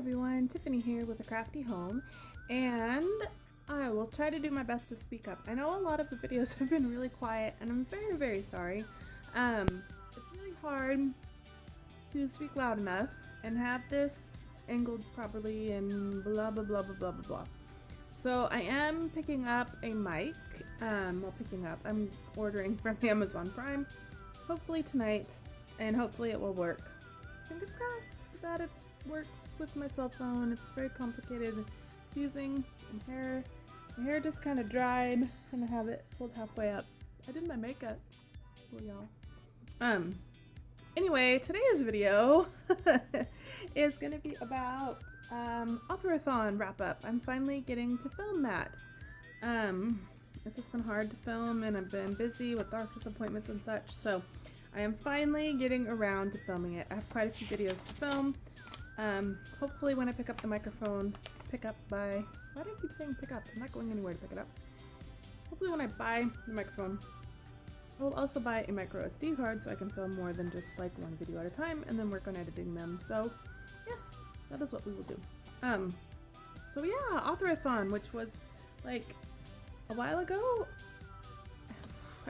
everyone, Tiffany here with A Crafty Home, and I will try to do my best to speak up. I know a lot of the videos have been really quiet, and I'm very, very sorry. It's really hard to speak loud enough and have this angled properly and blah blah blah blah blah blah blah. So I am picking up a mic. I'm ordering from Amazon Prime, hopefully tonight, and hopefully it will work. Fingers crossed that it works with my cell phone. It's very complicated using my hair just kind of dried, and I have it pulled halfway up. I did my makeup for y'all. Anyway, today's video is gonna be about Authorathon wrap up. I'm finally getting to film that. It's just been hard to film, and I've been busy with doctor's appointments and such, so I am finally getting around to filming it. I have quite a few videos to film. Hopefully when I pick up the microphone, why do I keep saying pick up? I'm not going anywhere to pick it up. Hopefully when I buy the microphone, I will also buy a micro SD card so I can film more than just like one video at a time and then work on editing them. So yes, that is what we will do. So yeah, Authorathon, which was like a while ago.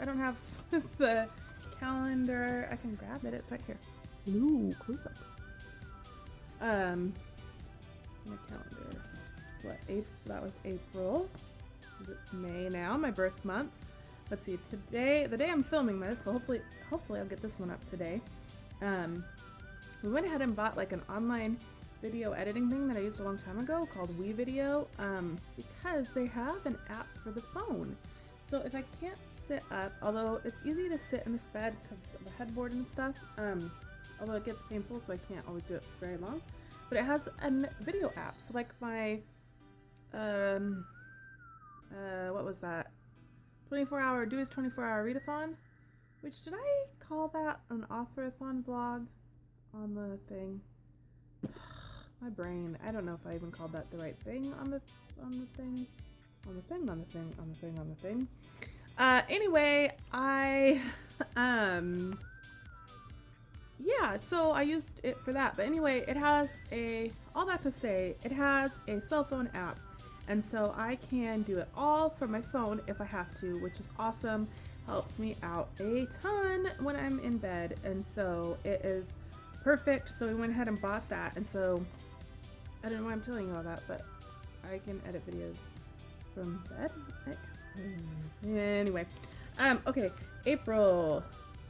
I don't have the calendar. I can grab it. It's right here. Ooh, close up. My calendar. What? That was April. It's May now. My birth month. Let's see. Today, the day I'm filming this, so hopefully I'll get this one up today. We went ahead and bought like an online video editing thing that I used a long time ago called WeVideo, because they have an app for the phone. So if I can't sit up, although it's easy to sit in this bed because of the headboard and stuff, although it gets painful, so I can't always do it for very long. But it has a video app, so like my, what was that? 24-hour, do his 24-hour readathon? Which, did I call that an Authorathon vlog on the thing? My brain, I don't know if I even called that the right thing on the thing. Anyway, yeah, so I used it for that. But anyway, it has all that to say, it has a cell phone app. And so I can do it all from my phone if I have to, which is awesome. Helps me out a ton when I'm in bed. And so it is perfect. So we went ahead and bought that. And so I don't know why I'm telling you all that, but I can edit videos from bed. Anyway, okay, April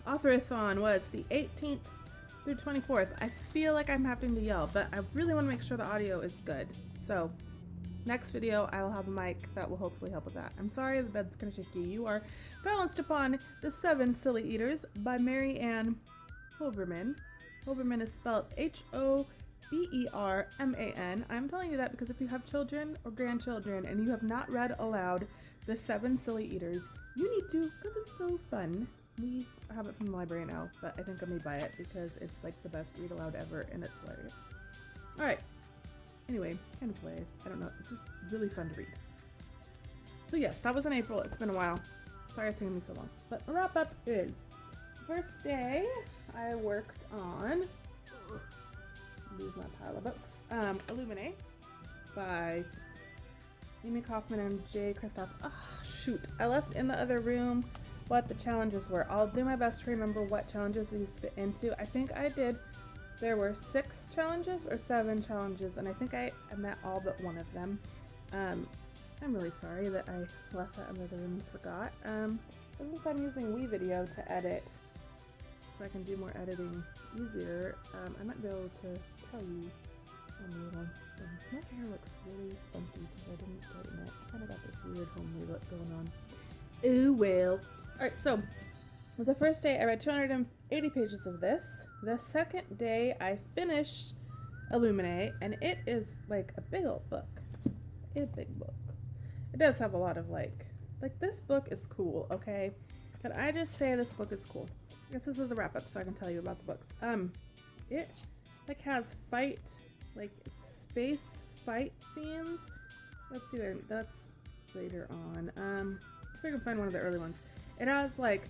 Authorathon was the 18th through 24th. I feel like I'm having to yell, but I really want to make sure the audio is good. So next video, I will have a mic that will hopefully help with that. I'm sorry the bed's kind of shaky. You are balanced upon The 7 Silly Eaters by Mary Ann Hoberman. Hoberman is spelled Hoberman. I'm telling you that because if you have children or grandchildren and you have not read aloud The 7 Silly Eaters, you need to, because it's so fun. We have it from the library now, but I think I may buy it because it's like the best read aloud ever and it's hilarious. Alright, anyway, kind of hilarious. I don't know, it's just really fun to read. So yes, that was in April. It's been a while. Sorry it's taking me so long. But a wrap up is, first day I worked on, lose my pile of books, Illuminate by Amy Kaufman and Jay Kristoff. Oh shoot, I left in the other room what the challenges were. I'll do my best to remember what challenges these fit into. I think I did, there were 6 challenges or 7 challenges, and I think I met all but one of them. I'm really sorry that I left that in the other room and forgot. Since I'm using WeVideo to edit, so I can do more editing easier, I might be able to tell you on the little things. My hair looks really funky because I didn't straighten it. I kind of got this weird homely look going on. Ooh, well. Alright, so the first day I read 280 pages of this. The second day I finished Illuminate, and it is like a big old book. It's a big book. It does have a lot of like this book is cool, okay? Can I just say this book is cool? I guess this is a wrap up so I can tell you about the books. It like has space fight scenes. Let's see there, that's later on. See if I can find one of the early ones. It has like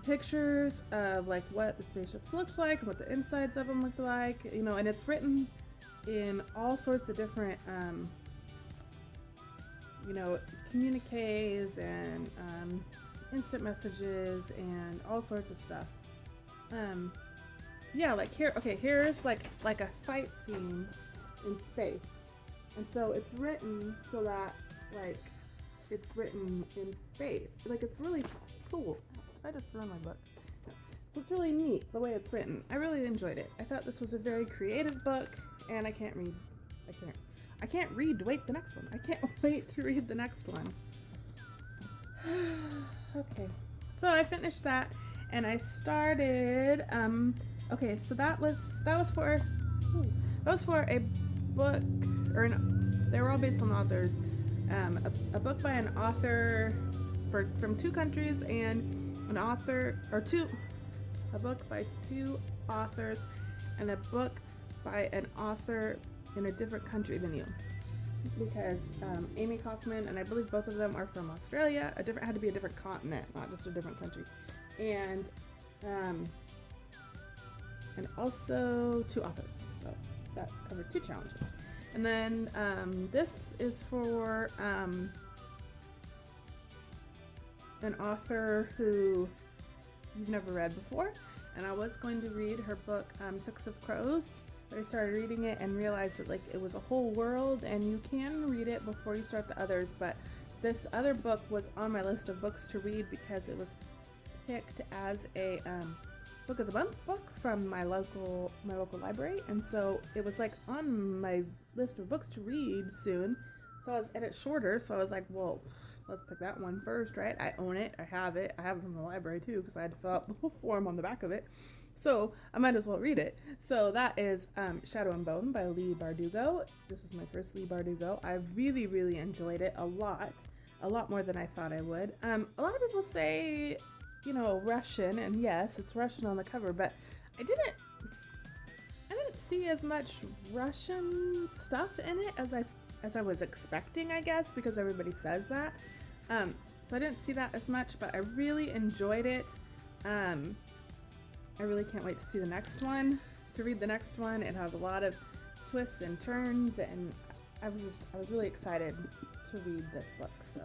pictures of like what the spaceships looked like and what the insides of them looked like, you know, and it's written in all sorts of different, you know, communiques and instant messages and all sorts of stuff. Yeah, like here, okay, here's like a fight scene in space, and so it's written so that like it's written in space. Like it's really cool. I just threw my book. So it's really neat the way it's written. I really enjoyed it. I thought this was a very creative book, and I can't read. I can't read to wait the next one. I can't wait to read the next one. Okay, so I finished that, and I started. Okay, so that was for a book, or they were all based on authors. A book by an author from two countries, and a book by two authors, and a book by an author in a different country than you, because Amy Kaufman, and I believe both of them are from Australia. Had to be a different continent, not just a different country, and also two authors. So that covered two challenges. And then this is for an author who you've never read before, and I was going to read her book Six of Crows, but I started reading it and realized that like it was a whole world, and you can read it before you start the others, but this other book was on my list of books to read because it was picked as a book of the month book from my local library, and so it was like on my list of books to read soon. And it's shorter, so I was like, well, let's pick that one first, right? I own it, I have it from the library too, because I had to fill out the whole form on the back of it, so I might as well read it. So that is Shadow and Bone by Leigh Bardugo. This is my first Leigh Bardugo. I really enjoyed it a lot more than I thought I would. A lot of people say, you know, Russian, and yes, it's Russian on the cover, but I didn't see as much Russian stuff in it as I was expecting, I guess, because everybody says that. So I didn't see that as much, but I really enjoyed it. I really can't wait to see the next one, to read the next one. It has a lot of twists and turns, and I was really excited to read this book. So,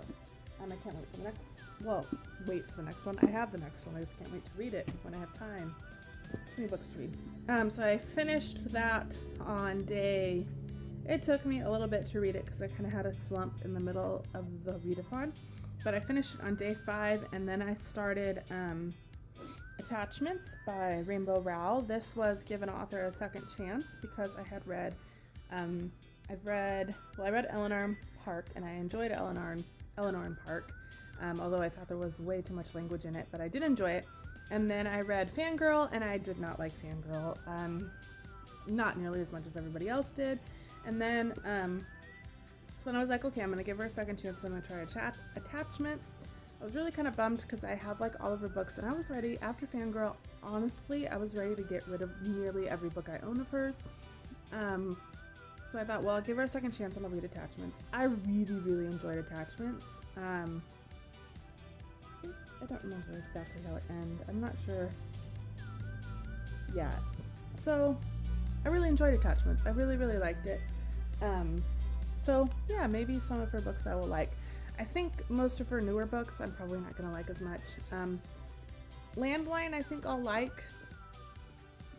I can't wait for the next. Well, wait for the next one. I have the next one. I just can't wait to read it when I have time. Too many books to read. So I finished that on day. It took me a little bit to read it because I kind of had a slump in the middle of the readathon, but I finished it on day 5, and then I started Attachments by Rowell. This was Give an Author a Second Chance because I had read, I read Eleanor Park, and I enjoyed Eleanor and Park, although I thought there was way too much language in it, but I did enjoy it. And then I read Fangirl, and I did not like Fangirl, not nearly as much as everybody else did. And then, so then I was like, okay, I'm going to give her a second chance. I'm going to try Attachments. I was really kind of bummed because I have like all of her books, and I was ready, after Fangirl, honestly, I was ready to get rid of nearly every book I own of hers. So I thought, well, I'll give her a second chance and I'll read Attachments. I really enjoyed Attachments. I don't remember exactly how it ended. I'm not sure yet. So I really enjoyed Attachments. I really liked it. So yeah, maybe some of her books I will like. I think most of her newer books I'm probably not going to like as much. Landline I think I'll like,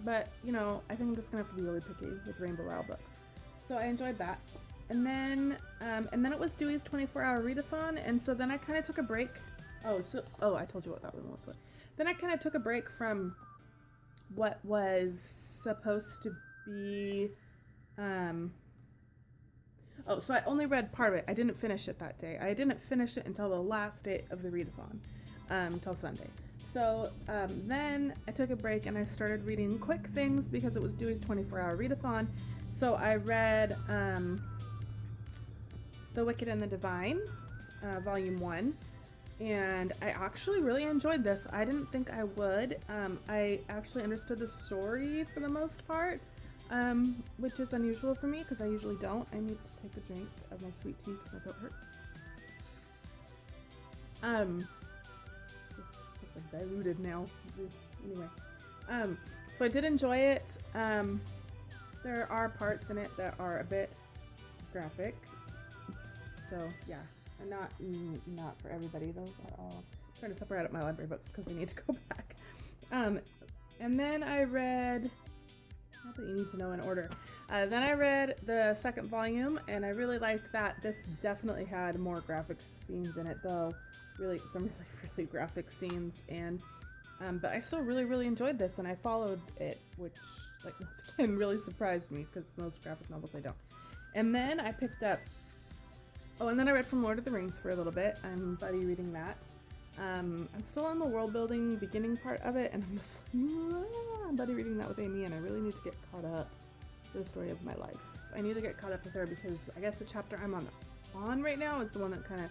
but you know, I think I'm just going to have to be really picky with Rowell books. So I enjoyed that. And then it was Dewey's 24-hour readathon, and so then I kind of took a break. I told you what that one was. Then I kind of took a break from what was supposed to be, so I only read part of it. I didn't finish it that day. I didn't finish it until the last day of the readathon, until Sunday. So then I took a break and I started reading quick things because it was Dewey's 24-hour readathon. So I read The Wicked and the Divine, Volume 1. And I actually really enjoyed this. I didn't think I would. I actually understood the story for the most part, which is unusual for me because I usually don't. I need to take a drink of my sweet tea because my throat hurts. It's like diluted now. Anyway, so I did enjoy it. There are parts in it that are a bit graphic, so yeah, and not for everybody. Those are all, I'm trying to separate out my library books because I need to go back. And then I read, not that you need to know in order. Then I read the second volume, and I really liked that. This definitely had more graphic scenes in it, though. Really, some really graphic scenes, and but I still really enjoyed this, and I followed it, which, like, once again, really surprised me because most graphic novels I don't. And then I picked up, and then I read from Lord of the Rings for a little bit. I'm buddy reading that. I'm still on the world building beginning part of it, and I'm just like, I'm buddy reading that with Amy, and I really need to get caught up to the story of my life. I need to get caught up with her because I guess the chapter I'm on right now is the one that kind of,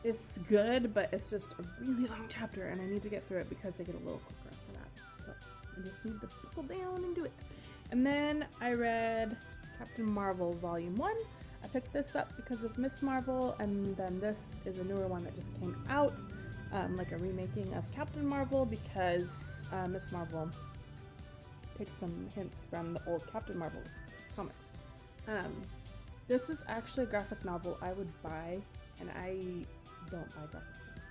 it's good, but it's just a really long chapter, and I need to get through it because they get a little quicker after that. So I just need to buckle down and do it. And then I read Captain Marvel Volume 1. I picked this up because of Miss Marvel, and then this is a newer one that just came out, like a remaking of Captain Marvel, because Miss Marvel takes some hints from the old Captain Marvel comics. This is actually a graphic novel I would buy, and I don't buy graphic novels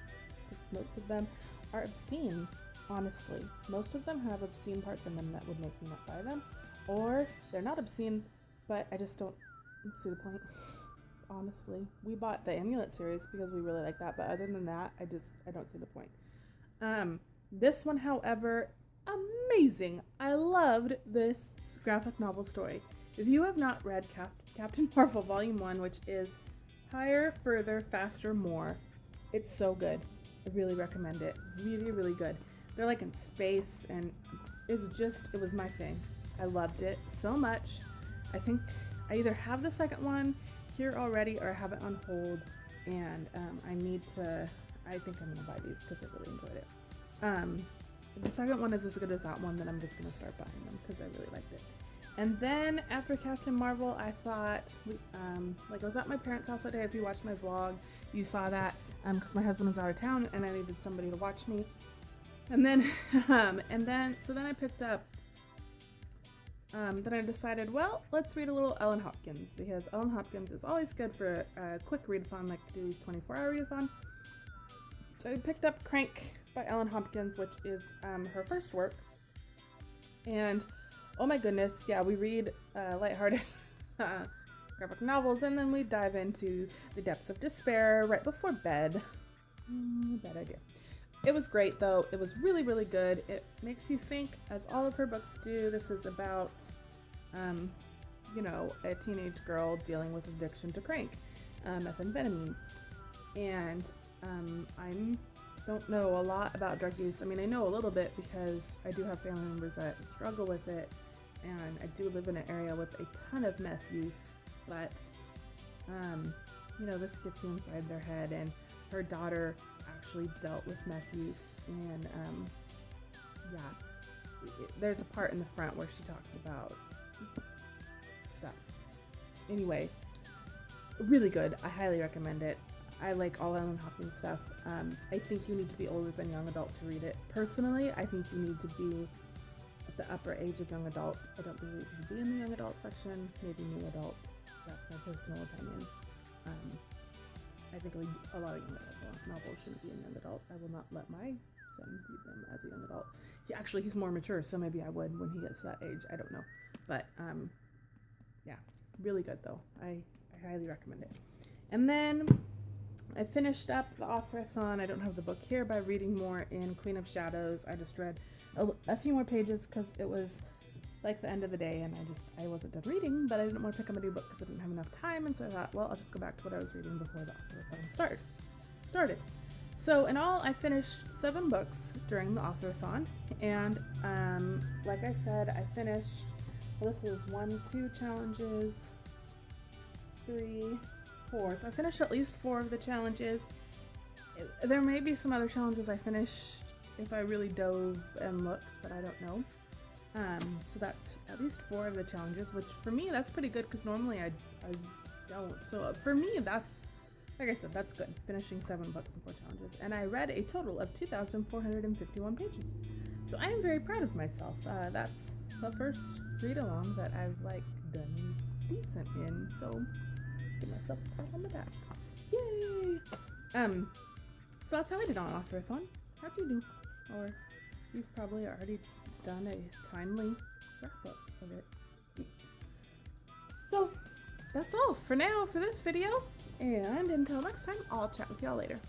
because most of them are obscene, honestly. Most of them have obscene parts in them that would make me not buy them, or they're not obscene, but I just don't see the point. Honestly, we bought the Amulet series because we really like that, but other than that, I don't see the point. This one, however, amazing. I loved this graphic novel story. If you have not read Captain Marvel Volume 1, which is Higher, Further, Faster, More, it's so good. I really recommend it. Really good. They're like in space, and it was my thing. I loved it so much. I think I either have the second one here already or I have it on hold, and I think I'm gonna buy these because I really enjoyed it. If the second one is as good as that one, then I'm just gonna start buying them because I really liked it. And then after Captain Marvel, I thought, I was at my parents' house that day. If you watched my vlog, you saw that, because my husband was out of town and I needed somebody to watch me. And then, so then I picked up, then I decided, well, let's read a little Ellen Hopkins, because Ellen Hopkins is always good for a quick readathon, like Dewey's 24-hour readathon. So I picked up Crank by Ellen Hopkins, which is her first work. And oh my goodness, yeah, we read lighthearted graphic novels, and then we dive into the depths of despair right before bed. Bad idea. It was great, though. It was really good. It makes you think, as all of her books do. This is about, a teenage girl dealing with addiction to crank, methamphetamines. And I don't know a lot about drug use. I mean, I know a little bit because I do have family members that struggle with it, and I do live in an area with a ton of meth use, but, this gets you inside their head, and her daughter actually dealt with meth use, and, there's a part in the front where she talks about stuff. Anyway, really good. I highly recommend it. I like all Ellen Hopkins stuff. I think you need to be older than young adult to read it. Personally, I think you need to be at the upper age of young adult. I don't think you should be in the young adult section, maybe new adult. That's my personal opinion. I think a lot of young adult novels shouldn't be in young adult. I will not let my son read them as a young adult. He's more mature, so maybe I would when he gets to that age. I don't know. But, really good though. I highly recommend it. And then I finished up the Authorathon. I don't have the book here, by reading more in Queen of Shadows. I just read a few more pages because it was like the end of the day, and I wasn't done reading, but I didn't want to pick up a new book because I didn't have enough time, and so I thought, well, I'll just go back to what I was reading before the Authorathon started. So in all, I finished 7 books during the Authorathon, and like I said, I finished, this was 1, 2 challenges, 3, 4. So I finished at least 4 of the challenges. There may be some other challenges I finished if I really dove and looked, but I don't know. So that's at least 4 of the challenges, which for me, that's pretty good because normally I don't. So for me, that's like I said, that's good. Finishing 7 books and 4 challenges. And I read a total of 2,451 pages. So I am very proud of myself. That's the first read along that I've like done decent in. So give myself a pat on the back. Yay! So that's how I did on Authorathon. How'd you do? Or you've probably already done a timely wrap up of it. So that's all for now for this video. And until next time, I'll chat with y'all later.